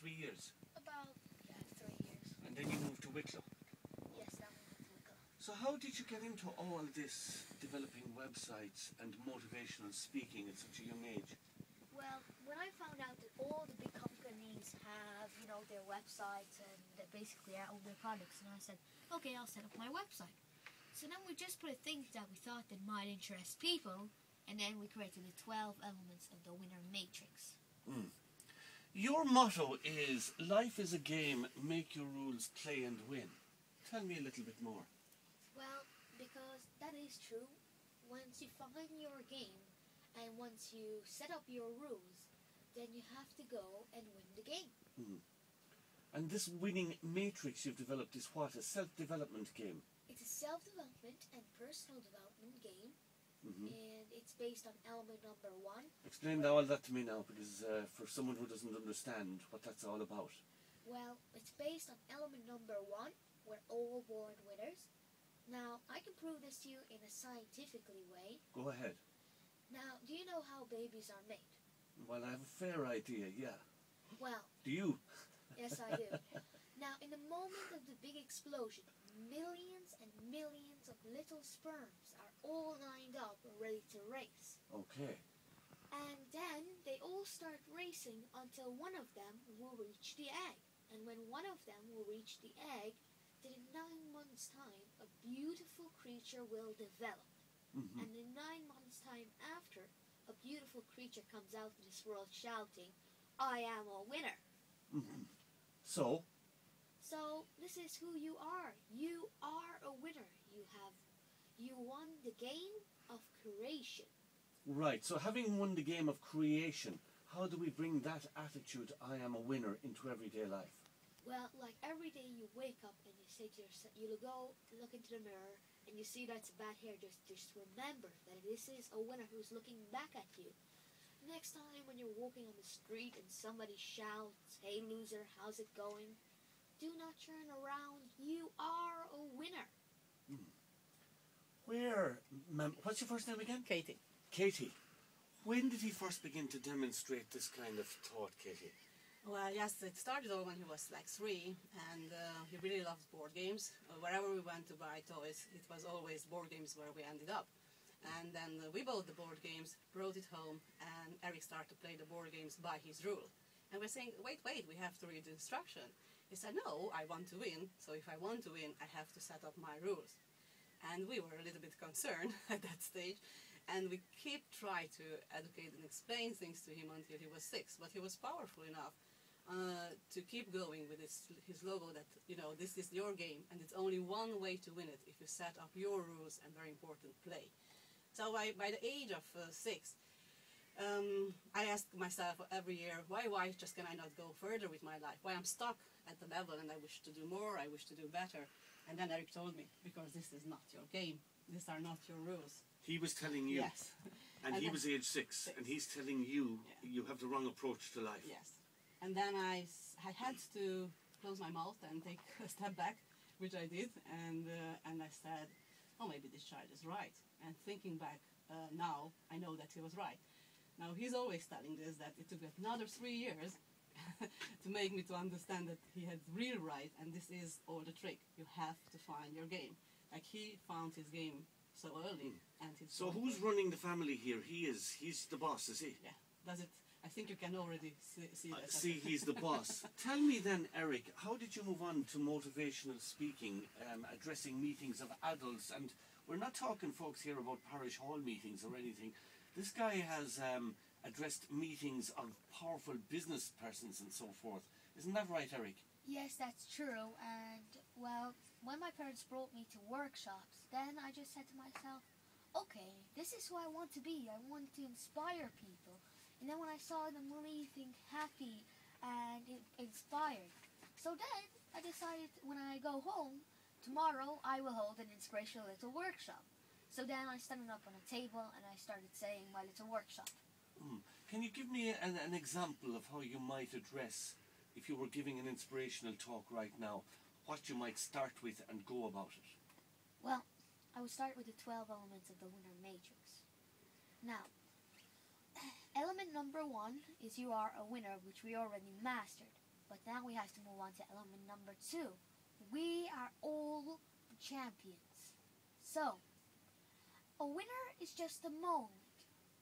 3 years? About, 3 years. And then you moved to Wicklow. Yes, that moved to Wicklow. So how did you get into all this, developing websites and motivational speaking at such a young age? Well, when I found out that all the big companies have, their websites and they basically own their products, and I said, okay, I'll set up my website. So then we just put things that we thought that might interest people, and then we created the 12 elements of the winner matrix. Your motto is, life is a game, make your rules, play and win. Tell me a little bit more. Well, because that is true. Once you find your game, and once you set up your rules, then you have to go and win the game. And this winning matrix you've developed is what? A self-development game? It's a self-development and personal development game, and it's based on element number 1. Explain all that to me now, because for someone who doesn't understand what that's all about. Well, it's based on element number 1. We're all born winners. Now, I can prove this to you in a scientifically way. Go ahead. Now, do you know how babies are made? Well, I have a fair idea, yeah. Well, Do you? yes, I do. Now, in the moment of the big explosion, millions and millions of little sperms are all lined up and ready to race. Okay. And then they all start racing until one of them will reach the egg. And when one of them will reach the egg, then in 9 months' time, a beautiful creature will develop. And in 9 months' time after, a beautiful creature comes out in this world shouting, I am a winner. So This is who you are. You are a winner. You won the game of creation. Right, so having won the game of creation, how do we bring that attitude, I am a winner, into everyday life? Well, like every day you wake up and you say to yourself, you go look into the mirror and you see that's a bad hair, just remember that this is a winner who's looking back at you. Next time when you're walking on the street and somebody shouts, hey loser, how's it going? Do not turn around, you are a winner. What's your first name again? Katie. Katie. When did he first begin to demonstrate this kind of thought, Katie? Well, yes, it started all when he was like 3, and he really loved board games. Wherever we went to buy toys, it was always board games where we ended up. And then we bought the board games, brought it home, and Eric started to play the board games by his rule. And we're saying, wait, we have to read the instruction. He said, no, I want to win, so if I want to win, I have to set up my rules. And we were a little bit concerned at that stage, and we kept trying to educate and explain things to him until he was 6, but he was powerful enough to keep going with his logo that, this is your game, and it's only one way to win it if you set up your rules and, very important, play. So by the age of 6, I asked myself every year, why just can I not go further with my life? Why I'm stuck at the level and I wish to do more, I wish to do better. And then Eric told me, because this is not your game, these are not your rules. He was telling you, yes. and he was age 6, and he's telling you, you have the wrong approach to life. Yes. And then I had to close my mouth and take a step back, which I did, and I said, oh, maybe this child is right. And thinking back now, I know that he was right. Now, he's always telling this, that it took another 3 years to make me to understand that he had real right, and this is all the trick. You have to find your game. Like, he found his game so early. And so who's running the family here? He's the boss, is he? Yeah. Does it? I think you can already see that. See, he's the boss. Tell me then, Eric, how did you move on to motivational speaking, addressing meetings of adults? And we're not talking, folks, here about parish hall meetings or anything. This guy has addressed meetings of powerful business persons and so forth. Isn't that right, Eric? Yes, that's true. And, well, when my parents brought me to workshops, then I just said to myself, okay, this is who I want to be. I want to inspire people. And then when I saw them leaving happy and inspired, so then I decided when I go home, tomorrow I will hold an inspirational little workshop. So then I stood up on a table and I started saying my little workshop. Can you give me an example of how you might address, if you were giving an inspirational talk right now, what you might start with and go about it? Well, I would start with the 12 elements of the winner matrix. Now, element number 1 is you are a winner, which we already mastered. But now we have to move on to element number 2. We are all champions. So, a winner is just a moment,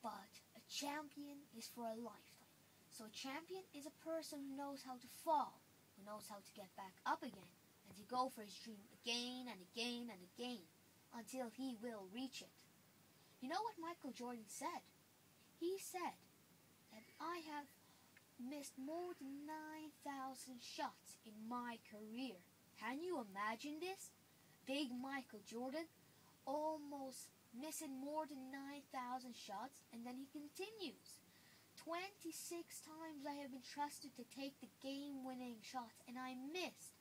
but a champion is for a lifetime. So a champion is a person who knows how to fall, who knows how to get back up again, and to go for his dream again and again and again, until he will reach it. You know what Michael Jordan said? He said that I have missed more than 9,000 shots in my career. Can you imagine this? Big Michael Jordan almost missing more than 9,000 shots, and then he continues. 26 times I have been trusted to take the game-winning shots, and I missed.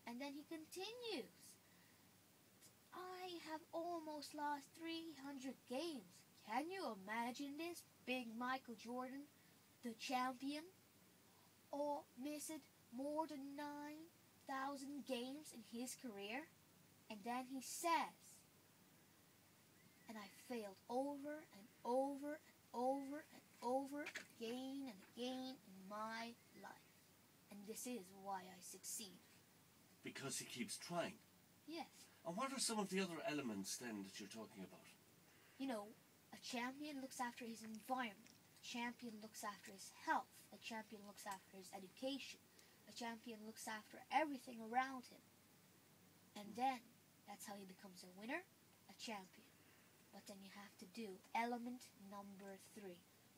And then he continues. I have almost lost 300 games. Can you imagine this? Big Michael Jordan, the champion, or missed more than 9,000 games in his career. And then he says, and I failed over and over and over and over again and again in my life. And this is why I succeed. Because he keeps trying. Yes. And what are some of the other elements then that you're talking about? You know, a champion looks after his environment. A champion looks after his health. A champion looks after his education. A champion looks after everything around him. And then, that's how he becomes a winner, a champion. But then you have to do element number 3,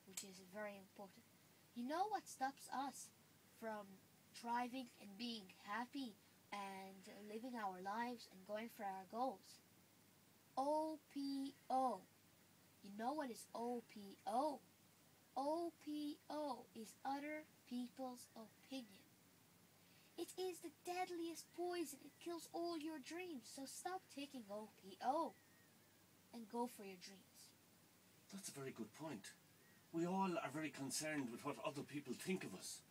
which is very important. You know what stops us from thriving and being happy and living our lives and going for our goals? OPO. You know what is OPO? OPO is other people's opinion. It is the deadliest poison. It kills all your dreams. So stop taking OPO and go for your dreams. That's a very good point. We all are very concerned with what other people think of us.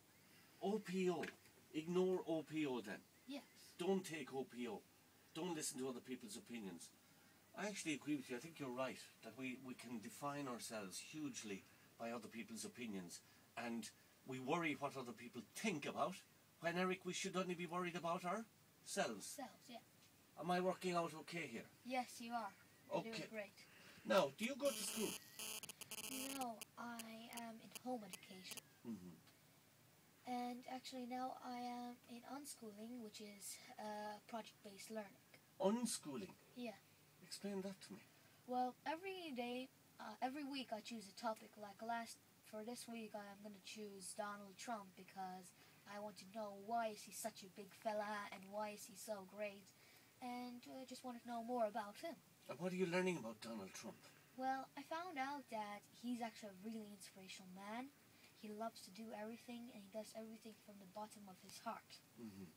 OPO. Ignore OPO then. Yes. Don't take OPO. Don't listen to other people's opinions. I actually agree with you. I think you're right, that we can define ourselves hugely by other people's opinions, and we worry what other people think about, when, Eric, we should only be worried about ourselves. Selves, yeah. Am I working out okay here? Yes, you are. You're Okay. doing great. Now, do you go to school? No, I am in home education. Mm-hmm. And actually now I am in unschooling, which is project-based learning. Unschooling? Yeah. Explain that to me. Well, every day, every week I choose a topic. For this week I'm going to choose Donald Trump because I want to know why is he such a big fella and why is he so great, and I just want to know more about him. And what are you learning about Donald Trump? Well, I found out that he's actually a really inspirational man. He loves to do everything, and he does everything from the bottom of his heart. Mm-hmm.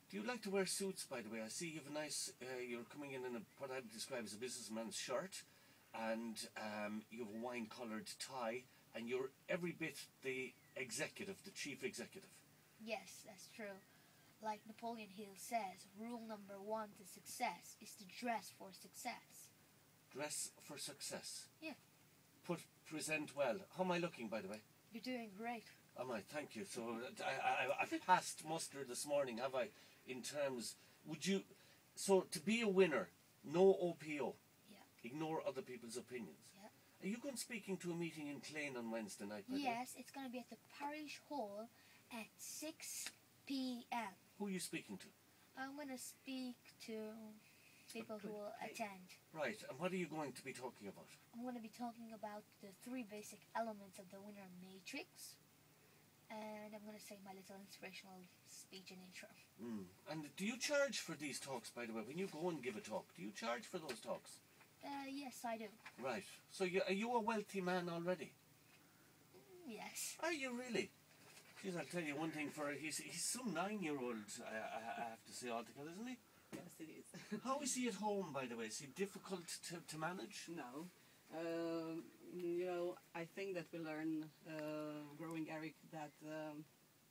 Do you like to wear suits, by the way? I see you have a nice, you're coming in what I would describe as a businessman's shirt, and you have a wine-coloured tie, and you're every bit the executive, the chief executive. Yes, that's true. Like Napoleon Hill says, rule number 1 to success is to dress for success. Dress for success. Yeah. Present well. How am I looking, by the way? You're doing great. Am I? Thank you. So I've passed muster this morning, have I? In terms, so to be a winner, no OPO. Yeah. Ignore other people's opinions. Yeah. Are you going speaking to a meeting in Clane on Wednesday night? Yes, it's going to be at the parish hall at 6 p.m. Who are you speaking to? I'm going to speak to people who will attend. Right, and what are you going to be talking about? I'm going to be talking about the 3 basic elements of the winner matrix, and I'm going to say my little inspirational speech and intro. And do you charge for these talks, by the way? When you go and give a talk, do you charge for those talks? Yes, I do. Right, so are you a wealthy man already? Yes. Are you really? Jeez, I'll tell you one thing, he's some 9-year-old, I have to say altogether, isn't he? Yes, it is. How is he at home, by the way? Is he difficult to manage? No. I think that we learn, growing Eric, that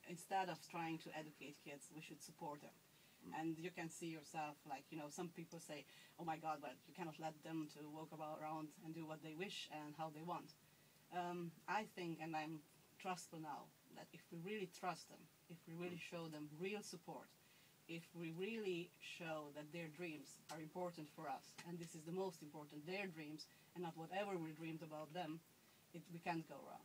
instead of trying to educate kids, we should support them. And you can see yourself, some people say, oh my God, but you cannot let them to walk around and do what they wish and how they want. I think, and I'm trustful now, that if we really trust them, if we really show them real support, if we really show that their dreams are important for us, and this is the most important, their dreams, and not whatever we dreamed about them, we can't go wrong.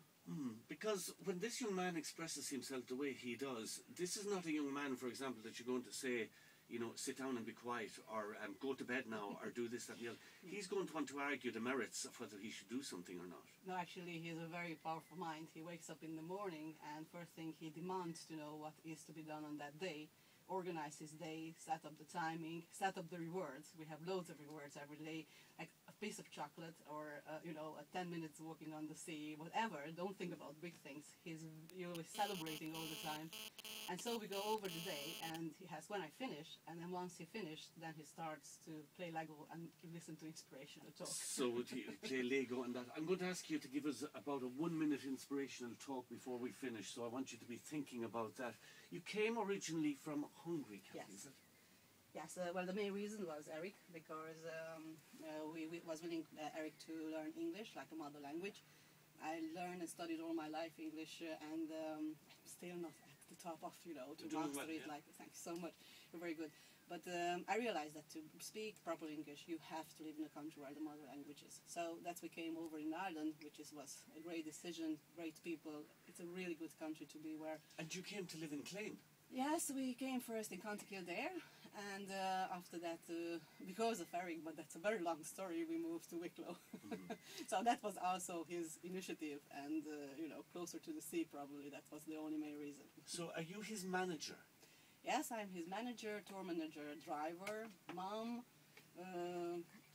Because when this young man expresses himself the way he does, this is not a young man, for example, that you're going to say, you know, sit down and be quiet, or go to bed now, or do this, that, and the other. He's going to want to argue the merits of whether he should do something or not. No, actually, he's a very powerful mind. He wakes up in the morning, and first thing he demands to know what is to be done on that day, organize his day, set up the timing, set up the rewards. We have loads of rewards every day, like a piece of chocolate or, you know, 10 minutes walking on the sea, whatever. Don't think about big things. He's always celebrating all the time. And so we go over the day, and he has, when I finish, and then once he finished, then he starts to play Lego and listen to inspirational talk. So would he play Lego and that? I'm going to ask you to give us about a 1-minute inspirational talk before we finish, so I want you to be thinking about that. You came originally from Hungary, Kathy, Yes. is it? Yes, well, the main reason was Eric, because we was willing Eric to learn English like a mother language. I learned and studied all my life English, and I'm still not at the top of, you know, to Doing master well, it. yeah. Like, thank you so much, you're very good. But I realized that to speak proper English, you have to live in a country where the mother language is. So that's we came over in Ireland, which was a great decision, great people. It's a really good country to be where. And you came to live in Clem. Yes, we came first in County Kildare, and after that, because of Eric, but that's a very long story, we moved to Wicklow. So that was also his initiative, and you know, closer to the sea probably, that was the only main reason. So are you his manager? Yes, I'm his manager, tour manager, driver, mom,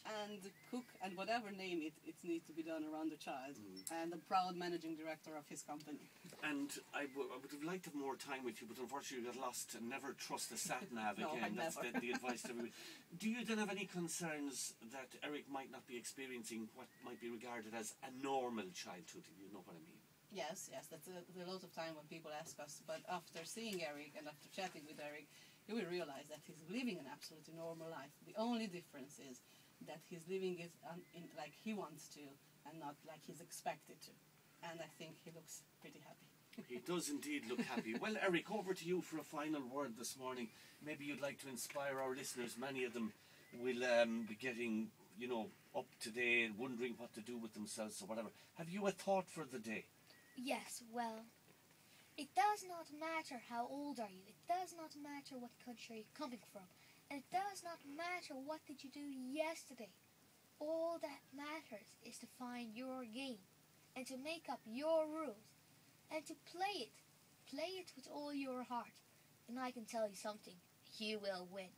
and cook, and whatever name it needs to be done around the child, and a proud managing director of his company. And I would have liked to have more time with you, but unfortunately you got lost. And never trust a sat-nav No, again. I That's never. the advice to everybody. Do you then have any concerns that Eric might not be experiencing what might be regarded as a normal childhood, if you know what I mean? Yes, that's a lot of time when people ask us, but after seeing Eric and after chatting with Eric, you will realize that he's living an absolutely normal life. The only difference is that he's living it like he wants to, and not like he's expected to. And I think he looks pretty happy. He does indeed look happy. Well, Eric, over to you for a final word this morning. Maybe you'd like to inspire our listeners. Many of them will be getting, you know, up today, wondering what to do with themselves or whatever. Have you a thought for the day? Yes, well, it does not matter how old are you. It does not matter what country you're coming from. And it does not matter what did you do yesterday. All that matters is to find your game and to make up your rules and to play it. Play it with all your heart. And I can tell you something, you will win.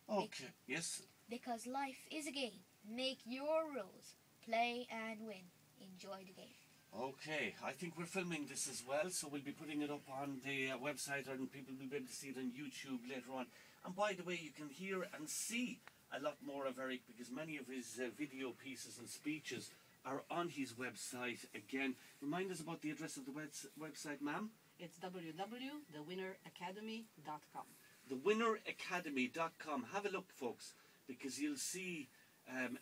Okay, yes. Because life is a game. Make your rules. Play and win. Enjoy the game. Okay, I think we're filming this as well, so we'll be putting it up on the website, and people will be able to see it on YouTube later on. And by the way, you can hear and see a lot more of Eric, because many of his video pieces and speeches are on his website. Again, remind us about the address of the website, ma'am. It's www.thewinneracademy.com. Thewinneracademy.com. Have a look, folks, because you'll see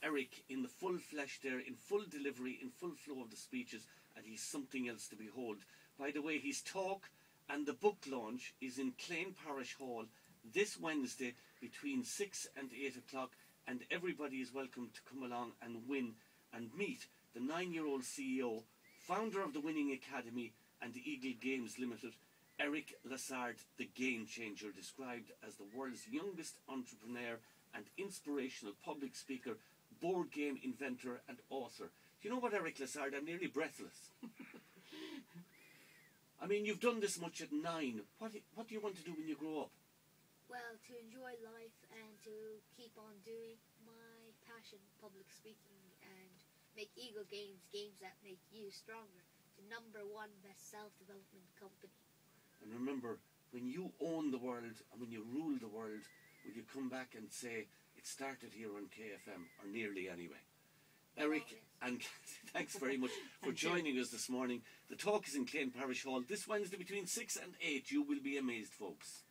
Eric in the full flesh there, in full delivery, in full flow of the speeches, and he's something else to behold. By the way, his talk and the book launch is in Clem Parish Hall this Wednesday between 6 and 8 o'clock, and everybody is welcome to come along and win and meet the 9-year-old CEO, founder of the Winning Academy and the Eagle Games Limited, Eric Lassard, the game changer, described as the world's youngest entrepreneur and inspirational public speaker, board game inventor and author. Do you know what, Eric Lassard? I'm nearly breathless. I mean, you've done this much at 9. What do you want to do when you grow up? Well, to enjoy life and to keep on doing my passion, public speaking, and make Eagle Games, games that make you stronger, the #1 best self-development company. And remember, when you own the world and when you rule the world, will you come back and say, it started here on KFM, or nearly anyway. Eric and thanks very much for joining us this morning. The talk is in Clem Parish Hall this Wednesday between 6 and 8. You will be amazed, folks.